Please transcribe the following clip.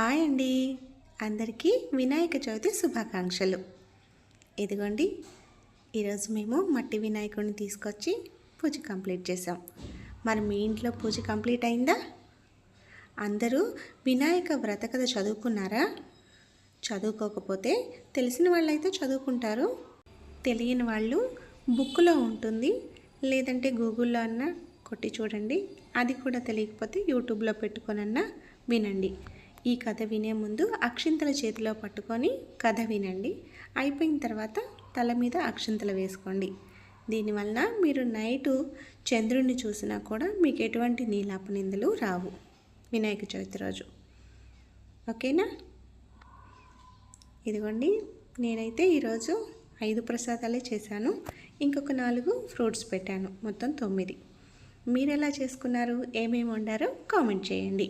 Hi అండి, అందరికీ వినాయక చవితి శుభాకాంక్షలు. ఇదిగోండి, ఈరోజు మేము మట్టి వినాయకుడిని తీసుకొచ్చి పూజ కంప్లీట్ చేసాం. మరి మీ ఇంట్లో పూజ కంప్లీట్ అయిందా? అందరూ వినాయక వ్రత కథ చదువుకున్నారా? చదువుకోకపోతే తెలిసిన వాళ్ళైతే చదువుకుంటారు, తెలియని వాళ్ళు బుక్లో ఉంటుంది, లేదంటే గూగుల్లో అన్నా కొట్టి చూడండి. అది కూడా తెలియకపోతే యూట్యూబ్లో పెట్టుకొనన్నా వినండి. ఈ కథ వినే ముందు అక్షింతల చేతిలో పట్టుకొని కథ వినండి. అయిపోయిన తర్వాత తల మీద అక్షింతలు వేసుకోండి. దీనివల్ల మీరు నైటు చంద్రుడిని చూసినా కూడా మీకు ఎటువంటి నీలాపనిందలు రావు వినాయక చవితి రోజు. ఓకేనా? ఇదిగోండి, నేనైతే ఈరోజు 5 ప్రసాదాలే చేశాను. ఇంకొక 4 ఫ్రూట్స్ పెట్టాను. మొత్తం 9. మీరు ఎలా చేసుకున్నారు, ఏమేమి వండారో కామెంట్ చేయండి.